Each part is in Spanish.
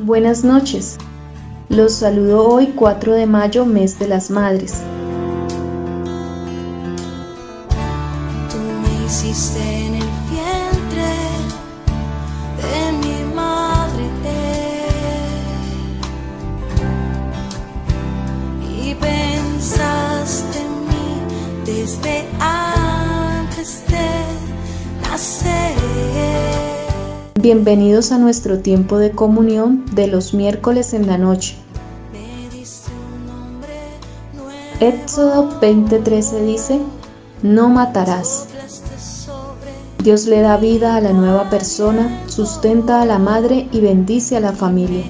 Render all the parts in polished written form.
Buenas noches. Los saludo hoy 4 de mayo, mes de las madres. Tú me hiciste en el vientre de mi madre y pensaste en mí desde antes de nacer. Bienvenidos a nuestro tiempo de comunión de los miércoles en la noche. Éxodo 20:13 dice: no matarás. Dios le da vida a la nueva persona, sustenta a la madre y bendice a la familia.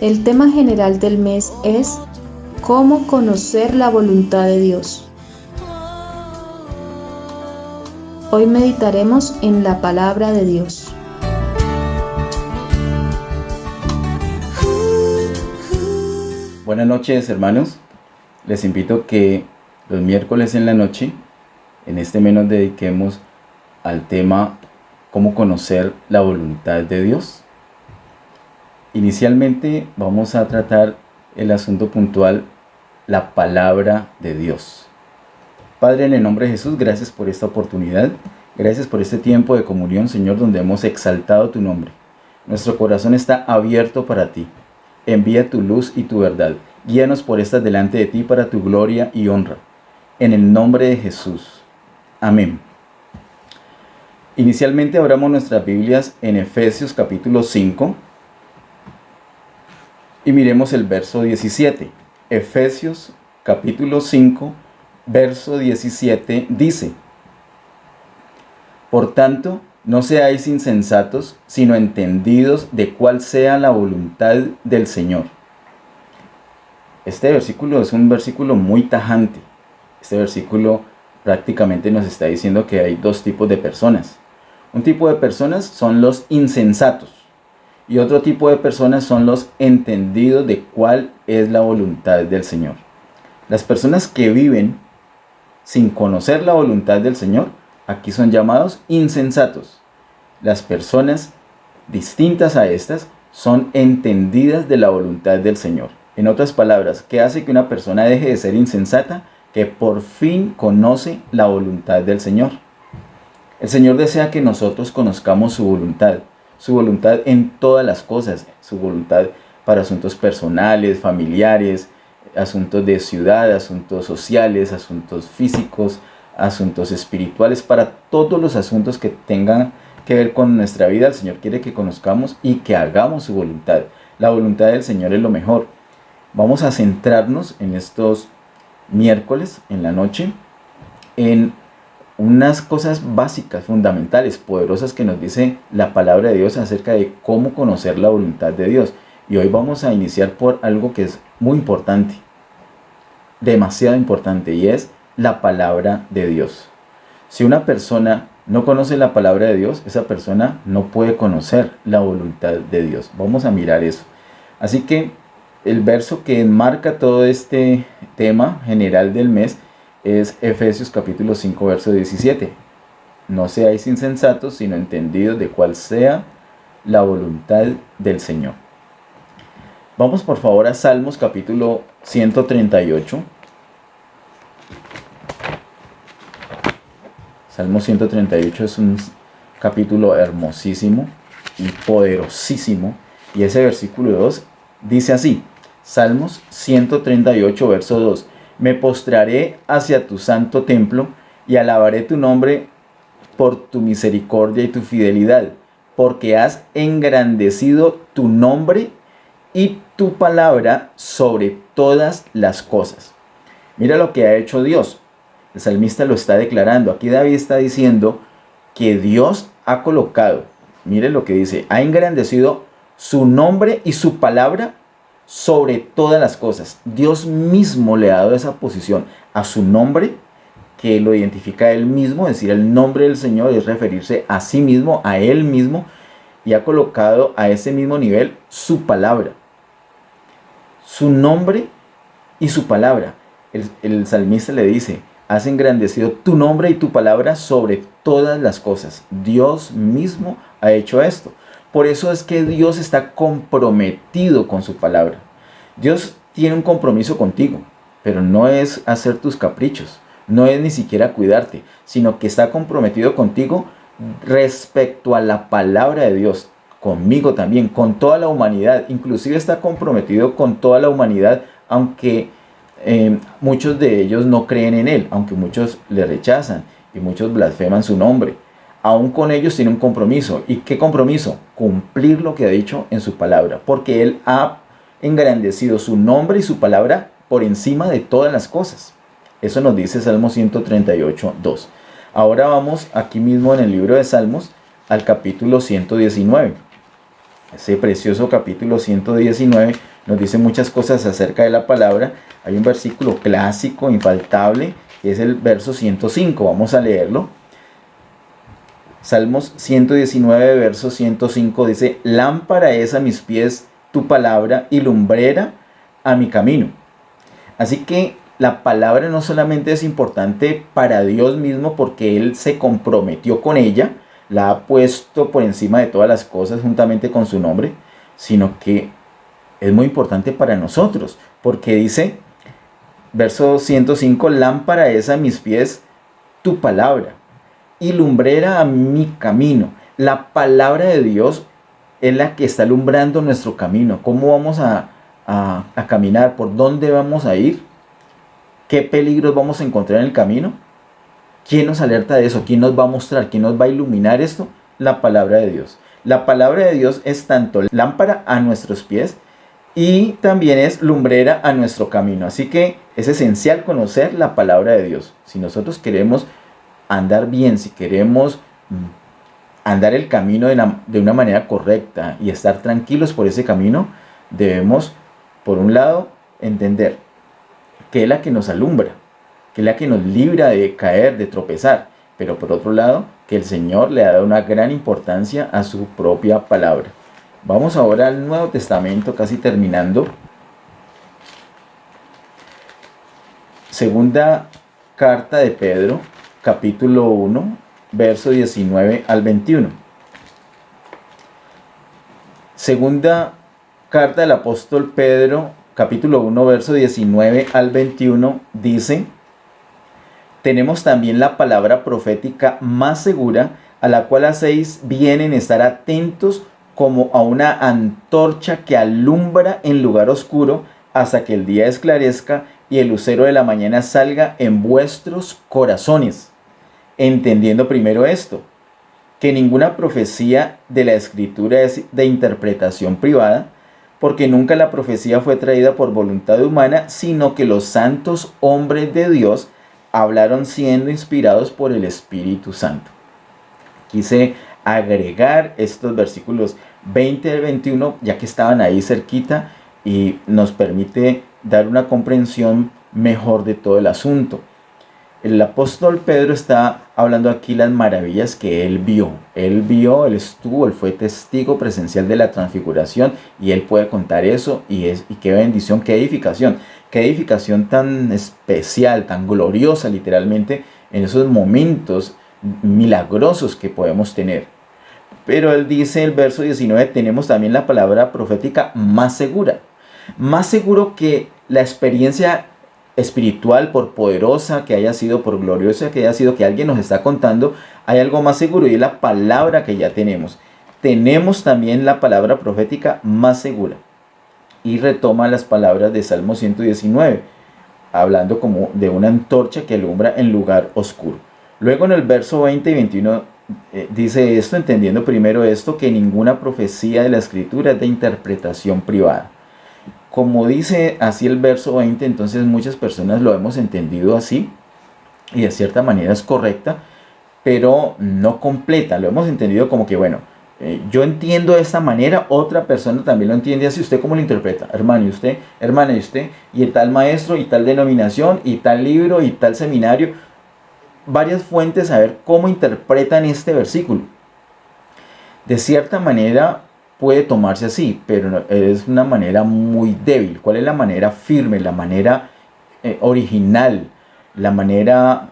El tema general del mes es ¿cómo conocer la voluntad de Dios? Hoy meditaremos en la palabra de Dios. Buenas noches, hermanos. Les invito que los miércoles en la noche, en este mes nos dediquemos al tema ¿cómo conocer la voluntad de Dios? Inicialmente vamos a tratar el asunto puntual, la palabra de Dios. Padre, en el nombre de Jesús, gracias por esta oportunidad. Gracias por este tiempo de comunión, Señor, donde hemos exaltado tu nombre. Nuestro corazón está abierto para ti. Envía tu luz y tu verdad. Guíanos por estas delante de ti para tu gloria y honra. En el nombre de Jesús. Amén. Inicialmente abramos nuestras Biblias en Efesios capítulo 5 y miremos el verso 17. Efesios capítulo 5, verso 17 dice: por tanto, no seáis insensatos, sino entendidos de cuál sea la voluntad del Señor. Este versículo es un versículo muy tajante. Este versículo prácticamente nos está diciendo que hay dos tipos de personas. Un tipo de personas son los insensatos y otro tipo de personas son los entendidos de cuál es la voluntad del Señor. Las personas que viven sin conocer la voluntad del Señor, aquí son llamados insensatos. Las personas distintas a estas son entendidas de la voluntad del Señor. En otras palabras, ¿qué hace que una persona deje de ser insensata? Que por fin conoce la voluntad del Señor. El Señor desea que nosotros conozcamos su voluntad en todas las cosas, su voluntad para asuntos personales, familiares, asuntos de ciudad, asuntos sociales, asuntos físicos, asuntos espirituales, para todos los asuntos que tengan que ver con nuestra vida. El Señor quiere que conozcamos y que hagamos su voluntad. La voluntad del Señor es lo mejor. Vamos a centrarnos en estos miércoles en la noche en unas cosas básicas, fundamentales, poderosas que nos dice la palabra de Dios acerca de cómo conocer la voluntad de Dios. Y hoy vamos a iniciar por algo que es muy importante, demasiado importante, y es la palabra de Dios. Si una persona no conoce la palabra de Dios, esa persona no puede conocer la voluntad de Dios. Vamos a mirar eso. Así que el verso que enmarca todo este tema general del mes es Efesios capítulo 5, verso 17. No seáis insensatos, sino entendidos de cuál sea la voluntad del Señor. Vamos por favor a Salmos capítulo 138. Salmo 138 es un capítulo hermosísimo y poderosísimo. Y ese versículo 2 dice así: Salmos 138, verso 2. Me postraré hacia tu santo templo y alabaré tu nombre por tu misericordia y tu fidelidad, porque has engrandecido tu nombre y tu palabra sobre todas las cosas. Mira lo que ha hecho Dios. El salmista lo está declarando. Aquí David está diciendo que Dios ha colocado, mire lo que dice, ha engrandecido su nombre y su palabra sobre todas las cosas. Dios mismo le ha dado esa posición a su nombre, que lo identifica a él mismo. Decir el nombre del Señor es referirse a sí mismo, a él mismo, y ha colocado a ese mismo nivel su palabra, su nombre y su palabra. El salmista le dice: has engrandecido tu nombre y tu palabra sobre todas las cosas. Dios mismo ha hecho esto. Por eso es que Dios está comprometido con su palabra. Dios tiene un compromiso contigo, pero no es hacer tus caprichos, no es ni siquiera cuidarte, sino que está comprometido contigo respecto a la palabra de Dios, conmigo también, con toda la humanidad. Inclusive está comprometido con toda la humanidad, aunque muchos de ellos no creen en Él, aunque muchos le rechazan y muchos blasfeman su nombre. Aún con ellos tiene un compromiso. ¿Y qué compromiso? Cumplir lo que ha dicho en su palabra, porque Él ha engrandecido su nombre y su palabra por encima de todas las cosas. Eso nos dice Salmo 138, 2. Ahora vamos aquí mismo en el libro de Salmos al capítulo 119. Ese precioso capítulo 119 nos dice muchas cosas acerca de la palabra. Hay un versículo clásico, infaltable, que es el verso 105. Vamos a leerlo. Salmos 119, verso 105 dice: lámpara es a mis pies tu palabra y lumbrera a mi camino. Así que la palabra no solamente es importante para Dios mismo porque Él se comprometió con ella, la ha puesto por encima de todas las cosas juntamente con su nombre, sino que es muy importante para nosotros, porque dice, verso 105, lámpara es a mis pies tu palabra y lumbrera a mi camino. La palabra de Dios es la que está alumbrando nuestro camino. ¿Cómo vamos a caminar? ¿Por dónde vamos a ir? ¿Qué peligros vamos a encontrar en el camino? ¿Quién nos alerta de eso? ¿Quién nos va a mostrar? ¿Quién nos va a iluminar esto? La palabra de Dios. La palabra de Dios es tanto lámpara a nuestros pies y también es lumbrera a nuestro camino. Así que es esencial conocer la palabra de Dios. Si nosotros queremos andar bien, si queremos andar el camino de una manera correcta y estar tranquilos por ese camino, debemos, por un lado, entender que es la que nos alumbra, que es la que nos libra de caer, de tropezar, pero por otro lado, que el Señor le ha dado una gran importancia a su propia palabra. Vamos ahora al Nuevo Testamento, casi terminando. Segunda carta de Pedro, capítulo 1, verso 19 al 21. Segunda carta del apóstol Pedro, capítulo 1, verso 19 al 21, dice: tenemos también la palabra profética más segura, a la cual hacéis bien en estar atentos como a una antorcha que alumbra en lugar oscuro hasta que el día esclarezca y el lucero de la mañana salga en vuestros corazones. Entendiendo primero esto, que ninguna profecía de la Escritura es de interpretación privada, porque nunca la profecía fue traída por voluntad humana, sino que los santos hombres de Dios hablaron siendo inspirados por el Espíritu Santo. Quise agregar estos versículos 20 al 21, ya que estaban ahí cerquita y nos permite dar una comprensión mejor de todo el asunto. El apóstol Pedro está hablando aquí las maravillas que él vio. Él fue testigo presencial de la transfiguración y él puede contar eso y qué bendición, qué edificación tan especial, tan gloriosa literalmente en esos momentos milagrosos que podemos tener. Pero él dice en el verso 19, tenemos también la palabra profética más segura. Más seguro que la experiencia espiritual, por poderosa que haya sido, por gloriosa que haya sido, que alguien nos está contando, hay algo más seguro y es la palabra que ya tenemos. Tenemos también la palabra profética más segura. Y retoma las palabras de Salmo 119, hablando como de una antorcha que alumbra en lugar oscuro. Luego en el verso 20 y 21 dice esto, entendiendo primero esto, que ninguna profecía de la Escritura es de interpretación privada. Como dice así el verso 20, entonces muchas personas lo hemos entendido así, y de cierta manera es correcta, pero no completa. Lo hemos entendido como que, bueno, yo entiendo de esta manera, otra persona también lo entiende así. ¿Usted cómo lo interpreta? Hermano, y usted, hermana, y usted, y el tal maestro, y tal denominación, y tal libro, y tal seminario. Varias fuentes a ver cómo interpretan este versículo. De cierta manera puede tomarse así, pero es una manera muy débil. ¿Cuál es la manera firme, la manera original, la manera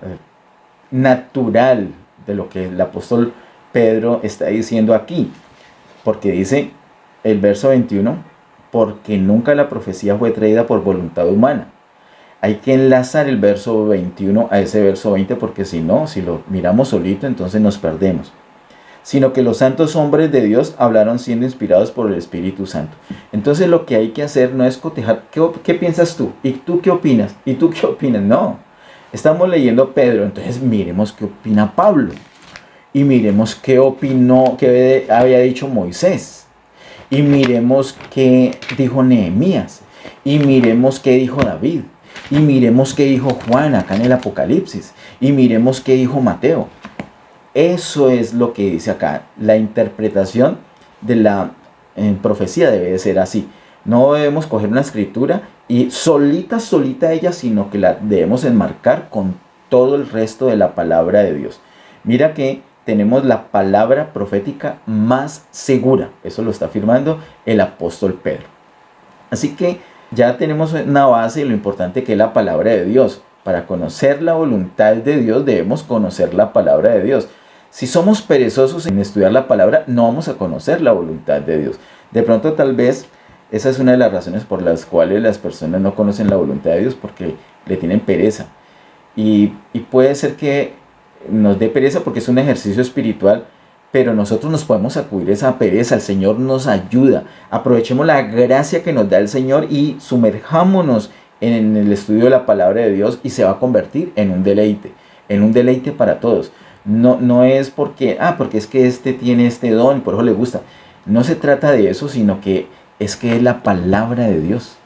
natural de lo que el apóstol Pedro está diciendo aquí? porque dice el verso 21, porque nunca la profecía fue traída por voluntad humana. Hay que enlazar el verso 21 a ese verso 20, porque si no, si lo miramos solito, entonces nos perdemos. Sino que los santos hombres de Dios hablaron siendo inspirados por el Espíritu Santo. Entonces lo que hay que hacer no es cotejar, ¿qué piensas tú? ¿Y tú qué opinas? ¿Y tú qué opinas? No, estamos leyendo Pedro, entonces miremos qué opina Pablo. Y miremos qué opinó, qué había dicho Moisés. Y miremos qué dijo Nehemías. Y miremos qué dijo David. Y miremos qué dijo Juan acá en el Apocalipsis. Y miremos qué dijo Mateo. Eso es lo que dice acá. La interpretación de la profecía debe de ser así. No debemos coger una escritura y solita ella, sino que la debemos enmarcar con todo el resto de la palabra de Dios. Mira que tenemos la palabra profética más segura. Eso lo está afirmando el apóstol Pedro. Así que ya tenemos una base de lo importante que es la palabra de Dios. Para conocer la voluntad de Dios debemos conocer la palabra de Dios. Si somos perezosos en estudiar la palabra, no vamos a conocer la voluntad de Dios. De pronto tal vez esa es una de las razones por las cuales las personas no conocen la voluntad de Dios, porque le tienen pereza. Y puede ser que nos dé pereza porque es un ejercicio espiritual, pero nosotros nos podemos sacudir esa pereza. El Señor nos ayuda. Aprovechemos la gracia que nos da el Señor y sumerjámonos en el estudio de la palabra de Dios, y se va a convertir en un deleite para todos. No es porque es que este tiene este don y por eso le gusta. No se trata de eso, sino que es la palabra de Dios.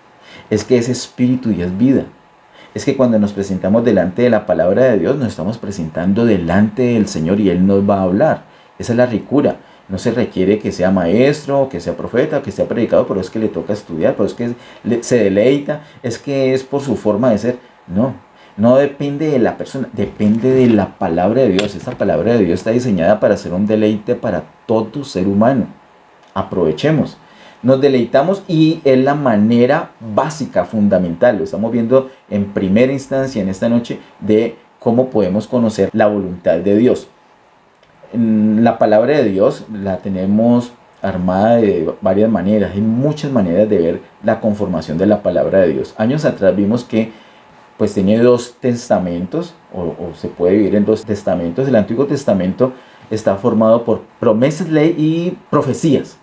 Es que es espíritu y es vida. Es que cuando nos presentamos delante de la palabra de Dios, nos estamos presentando delante del Señor y Él nos va a hablar. Esa es la ricura. No se requiere que sea maestro, que sea profeta, que sea predicador, pero es que le toca estudiar, pero es que se deleita, es que es por su forma de ser. No depende de la persona, depende de la palabra de Dios. Esta palabra de Dios está diseñada para ser un deleite para todo ser humano. Aprovechemos. Nos deleitamos y es la manera básica, fundamental. Lo estamos viendo en primera instancia en esta noche de cómo podemos conocer la voluntad de Dios. La palabra de Dios la tenemos armada de varias maneras. Hay muchas maneras de ver la conformación de la palabra de Dios. Años atrás vimos que pues tiene dos testamentos, o se puede dividir en dos testamentos. El Antiguo Testamento está formado por promesas, ley y profecías.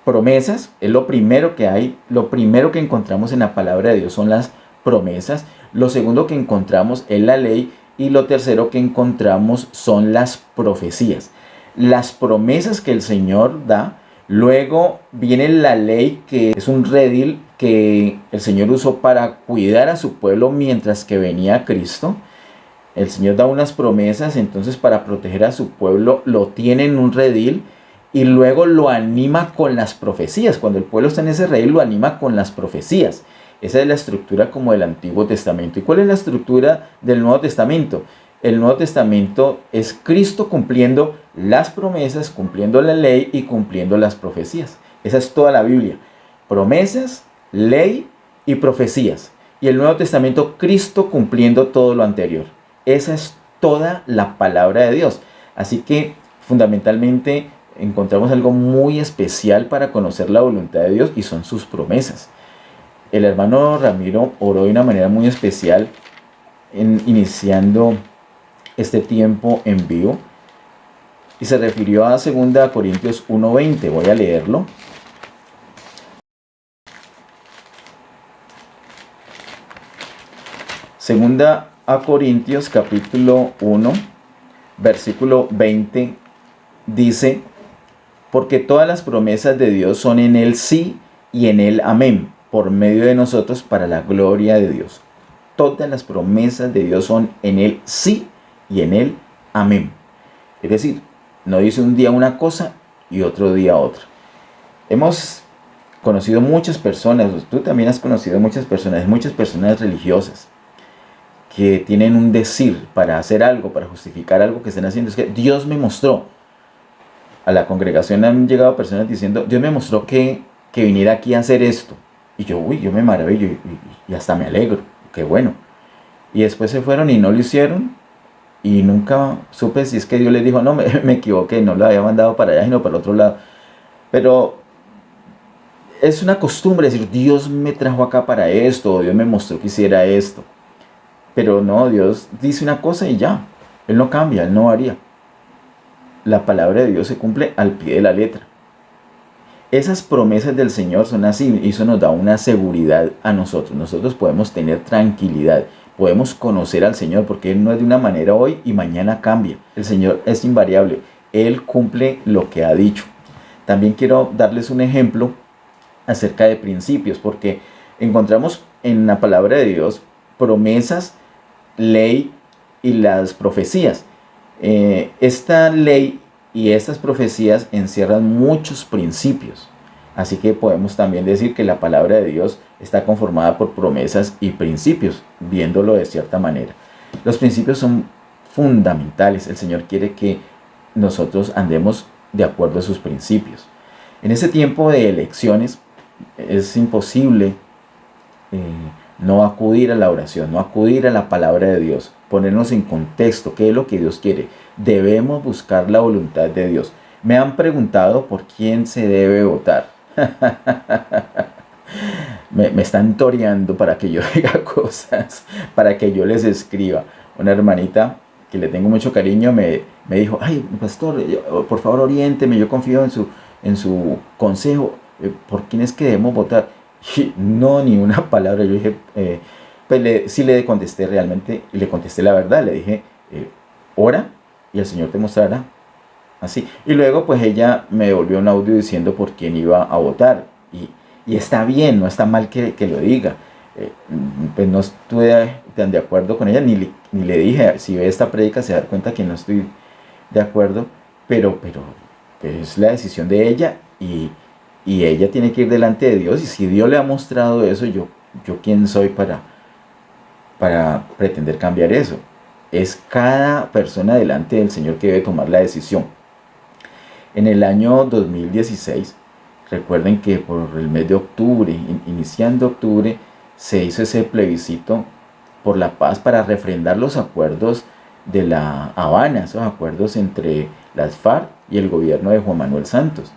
Promesas es lo primero que hay, lo primero que encontramos en la palabra de Dios son las promesas. Lo segundo que encontramos es la ley, y lo tercero que encontramos son las profecías. Las promesas que el Señor da, luego viene la ley, que es un redil que el Señor usó para cuidar a su pueblo mientras que venía Cristo. El Señor da unas promesas, entonces para proteger a su pueblo lo tiene en un redil, y luego lo anima con las profecías. Cuando el pueblo está en ese redil, lo anima con las profecías. Esa es la estructura como del Antiguo Testamento. ¿Y cuál es la estructura del Nuevo Testamento? El Nuevo Testamento es Cristo cumpliendo las promesas, cumpliendo la ley y cumpliendo las profecías. Esa es toda la Biblia. Promesas, ley y profecías. Y el Nuevo Testamento, Cristo cumpliendo todo lo anterior. Esa es toda la palabra de Dios. Así que fundamentalmente encontramos algo muy especial para conocer la voluntad de Dios, y son sus promesas. El hermano Ramiro oró de una manera muy especial iniciando este tiempo en vivo, y se refirió a 2 Corintios 1:20. Voy a leerlo. Segunda a Corintios capítulo 1, versículo 20, dice: porque todas las promesas de Dios son en el sí y en el amén, por medio de nosotros, para la gloria de Dios. Todas las promesas de Dios son en el sí y en el amén. Es decir, no dice un día una cosa y otro día otra. Hemos conocido muchas personas, tú también has conocido muchas personas religiosas, que tienen un decir para hacer algo, para justificar algo que están haciendo. Es que Dios me mostró. A la congregación han llegado personas diciendo: Dios me mostró que viniera aquí a hacer esto. Y yo me maravillo y hasta me alegro. Qué bueno. Y después se fueron y no lo hicieron. Y nunca supe si es que Dios les dijo: no, me equivoqué, no lo había mandado para allá, sino para el otro lado. Pero es una costumbre decir, Dios me trajo acá para esto, o Dios me mostró que hiciera esto. Pero no, Dios dice una cosa y ya. Él no cambia, Él no varía. La palabra de Dios se cumple al pie de la letra. Esas promesas del Señor son así, y eso nos da una seguridad a nosotros. Nosotros podemos tener tranquilidad, podemos conocer al Señor, porque Él no es de una manera hoy y mañana cambia. El Señor es invariable, Él cumple lo que ha dicho. También quiero darles un ejemplo acerca de principios, porque encontramos en la palabra de Dios promesas, ley y las profecías. Esta ley y estas profecías encierran muchos principios. Así que podemos también decir que la palabra de Dios está conformada por promesas y principios, viéndolo de cierta manera. Los principios son fundamentales. El Señor quiere que nosotros andemos de acuerdo a sus principios. En ese tiempo de elecciones es imposible no acudir a la oración, no acudir a la palabra de Dios, ponernos en contexto, qué es lo que Dios quiere. Debemos buscar la voluntad de Dios. Me han preguntado por quién se debe votar. me están toreando para que yo diga cosas, para que yo les escriba. Una hermanita que le tengo mucho cariño me dijo, ay, pastor, por favor oriénteme, yo confío en su consejo, ¿por quién es que debemos votar? Y no, ni una palabra. Yo dije, pues sí le contesté realmente, le contesté la verdad, le dije, ora y el Señor te mostrará. Así. Y luego pues ella me devolvió un audio diciendo por quién iba a votar. Y está bien, no está mal que lo diga. Pues no estuve tan de acuerdo con ella, ni le dije, si ve esta prédica se da cuenta que no estoy de acuerdo, pero es la decisión de ella y ella tiene que ir delante de Dios, y si Dios le ha mostrado eso, yo quién soy para pretender cambiar eso. Es cada persona delante del Señor que debe tomar la decisión. En el año 2016, recuerden que por el mes de octubre, iniciando octubre, se hizo ese plebiscito por la paz para refrendar los acuerdos de La Habana, esos acuerdos entre las FARC y el gobierno de Juan Manuel Santos.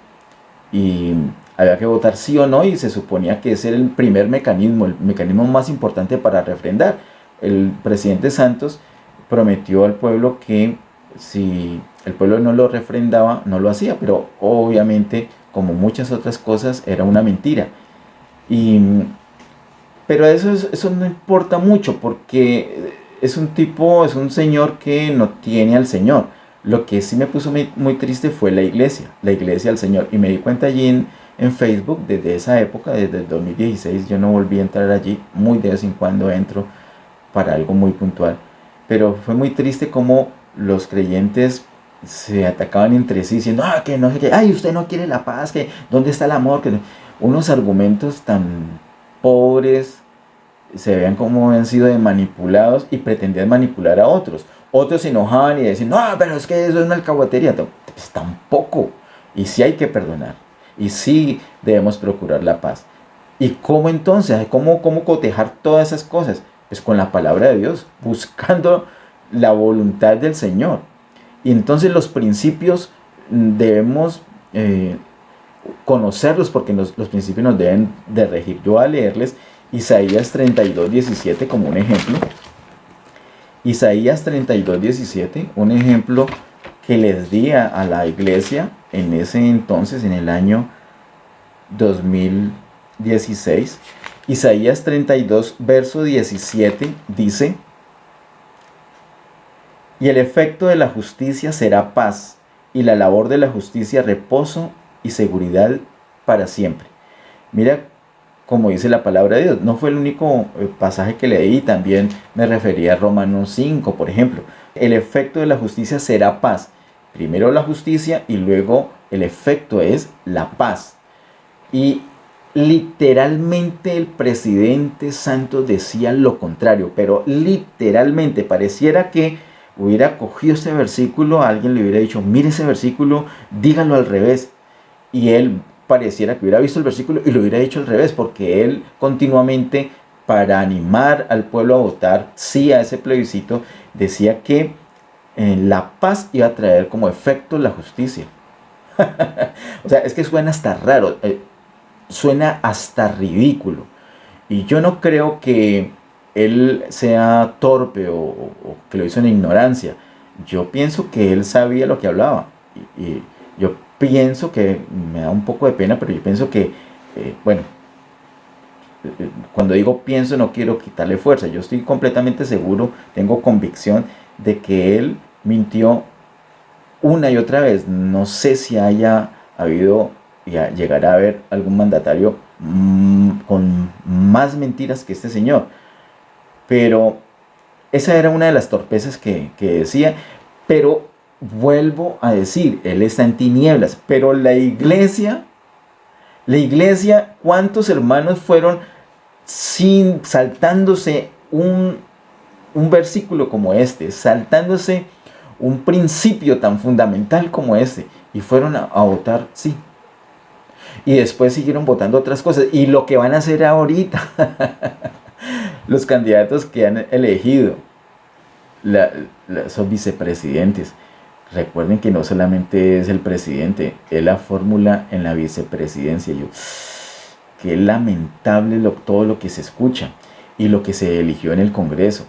Y había que votar sí o no, y se suponía que ese era el primer mecanismo, el mecanismo más importante para refrendar. El presidente Santos prometió al pueblo que si el pueblo no lo refrendaba, no lo hacía, pero obviamente, como muchas otras cosas, era una mentira. Pero eso no importa mucho, porque es un señor que no tiene al Señor. Lo que sí me puso muy triste fue la iglesia del Señor. Y me di cuenta allí en Facebook, desde esa época, desde el 2016, yo no volví a entrar allí, muy de vez en cuando entro para algo muy puntual. Pero fue muy triste como los creyentes se atacaban entre sí, diciendo, que no sé qué, ay, usted no quiere la paz, que dónde está el amor, que unos argumentos tan pobres, se veían como habían sido manipulados y pretendían manipular a otros. Otros se enojaban y decían, no, pero es que eso es una alcahuetería. Pues tampoco. Y sí hay que perdonar. Y sí debemos procurar la paz. ¿Y cómo entonces? ¿Cómo cotejar todas esas cosas? Pues con la palabra de Dios, buscando la voluntad del Señor. Y entonces los principios debemos conocerlos, porque los principios nos deben de regir. Yo voy a leerles Isaías 32:17 como un ejemplo. Isaías 32:17, un ejemplo que les di a la iglesia en ese entonces, en el año 2016. Isaías 32, verso 17 dice: y el efecto de la justicia será paz, y la labor de la justicia reposo y seguridad para siempre. Mira, como dice la palabra de Dios, no fue el único pasaje que leí, también me refería a Romanos 5, por ejemplo. El efecto de la justicia será paz. Primero la justicia y luego el efecto es la paz. Y literalmente el presidente Santos decía lo contrario, pero literalmente pareciera que hubiera cogido ese versículo, alguien le hubiera dicho, mire ese versículo, dígalo al revés. Y él pareciera que hubiera visto el versículo y lo hubiera dicho al revés, porque él continuamente, para animar al pueblo a votar sí a ese plebiscito, decía que la paz iba a traer como efecto la justicia. O sea, es que suena hasta raro, suena hasta ridículo. Y yo no creo que él sea torpe o que lo hizo en ignorancia. Yo pienso que él sabía lo que hablaba. Y yo pienso que, me da un poco de pena, pero yo pienso que, bueno, cuando digo pienso no quiero quitarle fuerza. Yo estoy completamente seguro, tengo convicción de que él mintió una y otra vez. No sé si haya habido y llegará a haber algún mandatario con más mentiras que este señor. Pero esa era una de las torpezas que decía. Pero vuelvo a decir, él está en tinieblas. Pero la iglesia, ¿cuántos hermanos fueron saltándose un versículo como este, saltándose un principio tan fundamental como este, y fueron a votar sí? Y después siguieron votando otras cosas. Y lo que van a hacer ahorita, los candidatos que han elegido, son vicepresidentes. Recuerden que no solamente es el presidente, es la fórmula en la vicepresidencia. Qué lamentable todo lo que se escucha y lo que se eligió en el Congreso.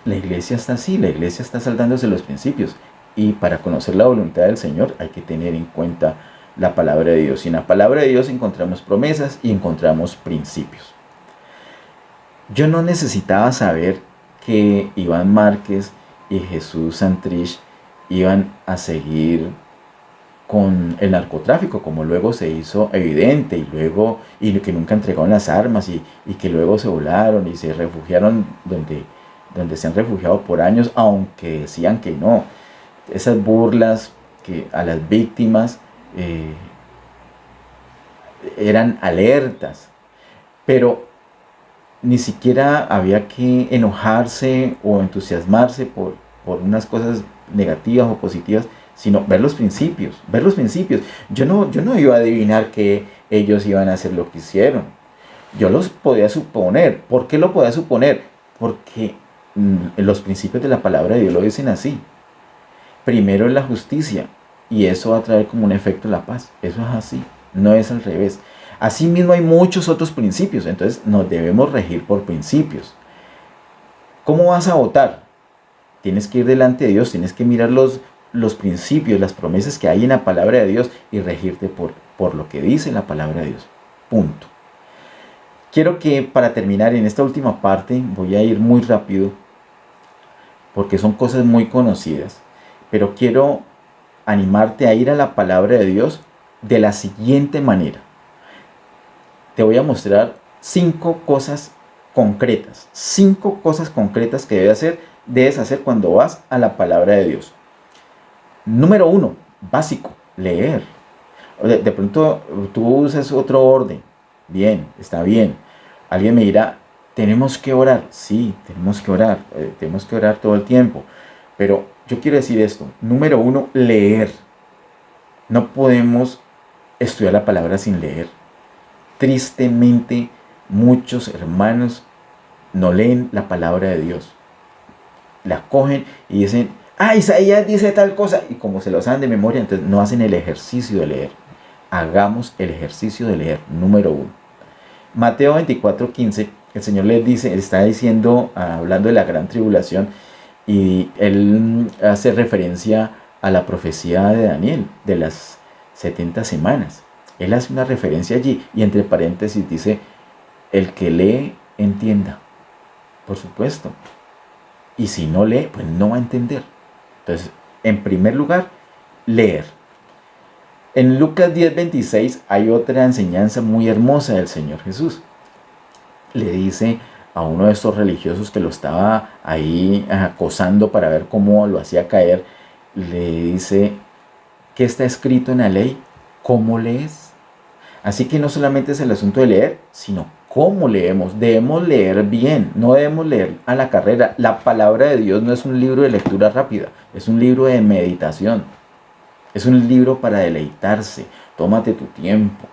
La iglesia está así, la iglesia está saltándose los principios. Y para conocer la voluntad del Señor hay que tener en cuenta la palabra de Dios. Y en la palabra de Dios encontramos promesas y encontramos principios. Yo no necesitaba saber que Iván Márquez y Jesús Santrich iban a seguir con el narcotráfico, como luego se hizo evidente, y que nunca entregaron las armas, y que luego se volaron y se refugiaron donde se han refugiado por años, aunque decían que no. Esas burlas que a las víctimas eran alertas, pero ni siquiera había que enojarse o entusiasmarse por unas cosas negativas o positivas, sino ver los principios. Yo no iba a adivinar que ellos iban a hacer lo que hicieron. Yo los podía suponer. ¿Por qué lo podía suponer? Porque los principios de la palabra de Dios lo dicen así. Primero es la justicia, y eso va a traer como un efecto la paz. Eso es así, no es al revés. Asimismo hay muchos otros principios, entonces nos debemos regir por principios. ¿Cómo vas a votar? Tienes que ir delante de Dios, tienes que mirar los principios, las promesas que hay en la palabra de Dios y regirte por lo que dice la palabra de Dios. Punto. Quiero que, para terminar en esta última parte, voy a ir muy rápido porque son cosas muy conocidas, pero quiero animarte a ir a la palabra de Dios de la siguiente manera. Te voy a mostrar 5 cosas concretas, 5 cosas concretas que debes hacer cuando vas a la palabra de Dios. Número 1, básico, leer. De pronto tú usas otro orden. Bien, está bien. Alguien me dirá, tenemos que orar. Sí, tenemos que orar todo el tiempo. Pero yo quiero decir esto. Número 1, leer. No podemos estudiar la palabra sin leer. Tristemente, muchos hermanos no leen la palabra de Dios. La cogen y dicen, Isaías dice tal cosa, y como se lo saben de memoria, entonces no hacen el ejercicio de leer. Hagamos el ejercicio de leer. Número 1. Mateo 24:15, el Señor les dice, está diciendo, hablando de la gran tribulación, y él hace referencia a la profecía de Daniel, de las 70 semanas. Él hace una referencia allí, y entre paréntesis dice, el que lee, entienda. Por supuesto. Y si no lee, pues no va a entender. Entonces, en primer lugar, leer. En Lucas 10:26 hay otra enseñanza muy hermosa del Señor Jesús. Le dice a uno de estos religiosos que lo estaba ahí acosando para ver cómo lo hacía caer, le dice, ¿qué está escrito en la ley? ¿Cómo lees? Así que no solamente es el asunto de leer, sino cómo leemos. Debemos leer bien, no debemos leer a la carrera. La palabra de Dios no es un libro de lectura rápida, es un libro de meditación. Es un libro para deleitarse. Tómate tu tiempo.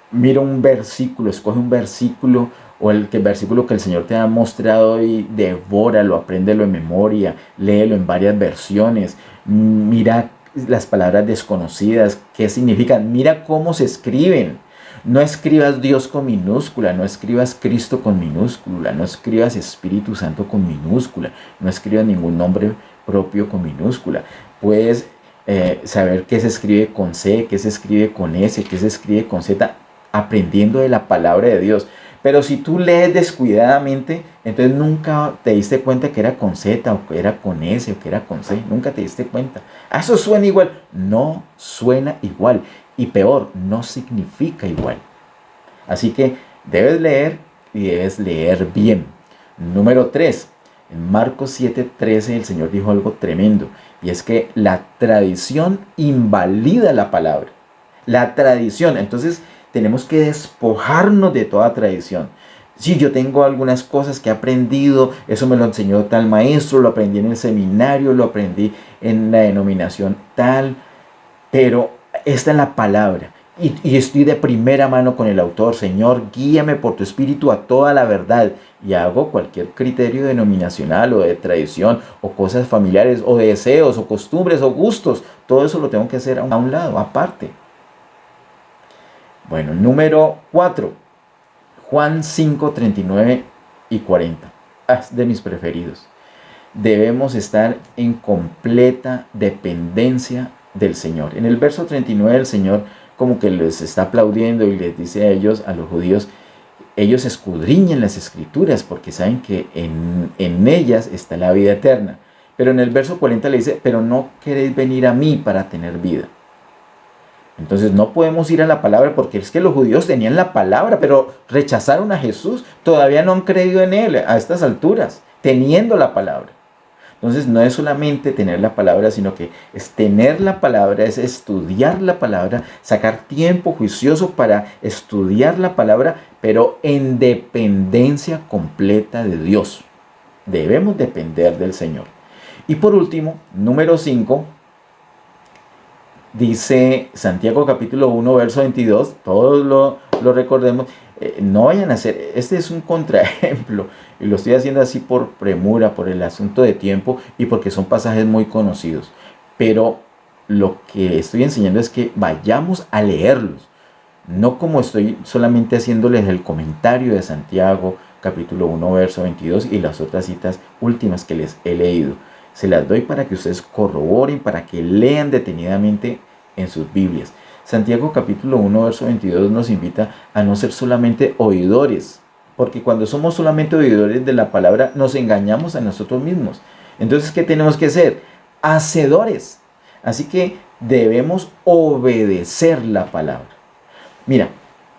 Mira un versículo, escoge un versículo o el versículo que el Señor te ha mostrado y devóralo, apréndelo en memoria, léelo en varias versiones. Mira las palabras desconocidas, qué significan. Mira cómo se escriben. No escribas Dios con minúscula, no escribas Cristo con minúscula, no escribas Espíritu Santo con minúscula, no escribas ningún nombre propio con minúscula. Puedes saber qué se escribe con C, qué se escribe con S, qué se escribe con Z, aprendiendo de la palabra de Dios. Pero si tú lees descuidadamente, entonces nunca te diste cuenta que era con Z, o que era con S, o que era con C. Nunca te diste cuenta. Eso suena igual. No suena igual. Y peor, no significa igual. Así que debes leer y debes leer bien. Número 3. En Marcos 7:13 el Señor dijo algo tremendo. Y es que la tradición invalida la palabra. La tradición. Entonces tenemos que despojarnos de toda tradición. Sí, yo tengo algunas cosas que he aprendido, eso me lo enseñó tal maestro, lo aprendí en el seminario, lo aprendí en la denominación tal, pero esta es la palabra. Y estoy de primera mano con el autor. Señor, guíame por tu espíritu a toda la verdad. Y hago cualquier criterio denominacional o de tradición o cosas familiares o de deseos o costumbres o gustos. Todo eso lo tengo que hacer a un lado, aparte. Bueno, número 4. Juan 5:39 y 40. Es de mis preferidos. Debemos estar en completa dependencia del Señor. En el verso 39 el Señor como que les está aplaudiendo y les dice a ellos, a los judíos, ellos escudriñan las escrituras porque saben que en ellas está la vida eterna. Pero en el verso 40 le dice, pero no queréis venir a mí para tener vida. Entonces no podemos ir a la palabra porque es que los judíos tenían la palabra, pero rechazaron a Jesús. Todavía no han creído en Él a estas alturas, teniendo la palabra. Entonces no es solamente tener la palabra, sino que es tener la palabra, es estudiar la palabra, sacar tiempo juicioso para estudiar la palabra, pero en dependencia completa de Dios. Debemos depender del Señor. Y por último, número 5, dice Santiago capítulo 1, verso 22, todos lo recordemos, no vayan a hacer, este es un contraejemplo, y lo estoy haciendo así por premura, por el asunto de tiempo y porque son pasajes muy conocidos, pero lo que estoy enseñando es que vayamos a leerlos, no como estoy solamente haciéndoles el comentario de Santiago capítulo 1, verso 22 y las otras citas últimas que les he leído. Se las doy para que ustedes corroboren, para que lean detenidamente en sus Biblias. Santiago capítulo 1, verso 22 nos invita a no ser solamente oidores, porque cuando somos solamente oidores de la palabra nos engañamos a nosotros mismos. Entonces, ¿qué tenemos que hacer? Hacedores. Así que debemos obedecer la palabra. Mira,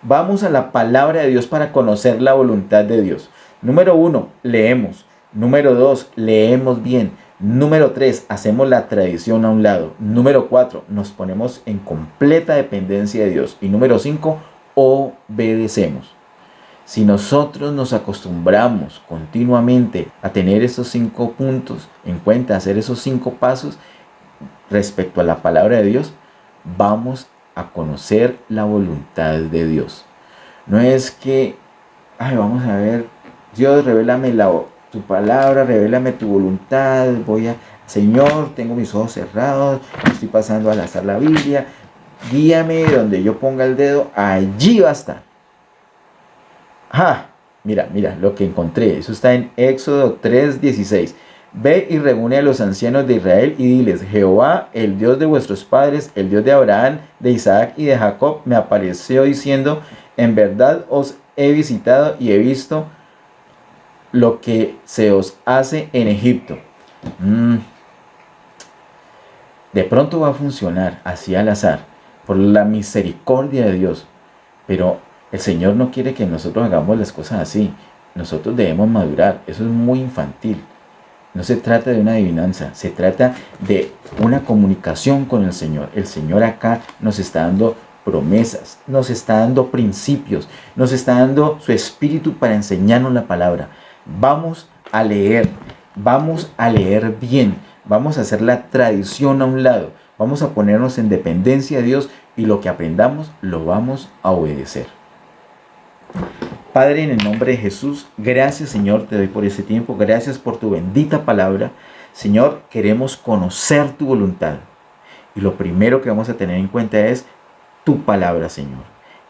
vamos a la palabra de Dios para conocer la voluntad de Dios. Número 1, leemos. Número 2, leemos bien. Número 3, hacemos la tradición a un lado. Número 4, nos ponemos en completa dependencia de Dios. Y número 5, obedecemos. Si nosotros nos acostumbramos continuamente a tener esos 5 puntos en cuenta, hacer esos 5 pasos respecto a la palabra de Dios, vamos a conocer la voluntad de Dios. No es que, vamos a ver, Dios, revélame tu palabra, revélame tu voluntad, Señor, tengo mis ojos cerrados, estoy pasando al azar la Biblia, guíame donde yo ponga el dedo, allí va a estar. Mira lo que encontré, eso está en Éxodo 3:16. Ve y reúne a los ancianos de Israel y diles, Jehová, el Dios de vuestros padres, el Dios de Abraham, de Isaac y de Jacob, me apareció diciendo, en verdad os he visitado y he visto lo que se os hace en Egipto. De pronto va a funcionar así al azar, por la misericordia de Dios, pero el Señor no quiere que nosotros hagamos las cosas así. Nosotros debemos madurar, eso es muy infantil. No se trata de una adivinanza, se trata de una comunicación con el Señor. El Señor acá nos está dando promesas, nos está dando principios, nos está dando su espíritu para enseñarnos la palabra. Vamos a leer bien, vamos a hacer la tradición a un lado, vamos a ponernos en dependencia de Dios y lo que aprendamos lo vamos a obedecer. Padre, en el nombre de Jesús, gracias Señor, te doy por este tiempo, gracias por tu bendita palabra. Señor, queremos conocer tu voluntad Y lo primero que vamos a tener en cuenta es tu palabra, Señor.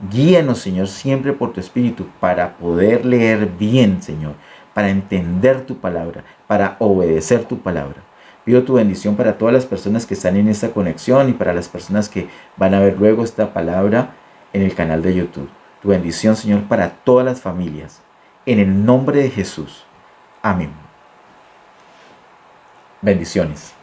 Guíanos, Señor, siempre por tu Espíritu para poder leer bien, Señor, para entender tu palabra, para obedecer tu palabra. Pido tu bendición para todas las personas que están en esta conexión y para las personas que van a ver luego esta palabra en el canal de YouTube. Tu bendición, Señor, para todas las familias. En el nombre de Jesús. Amén. Bendiciones.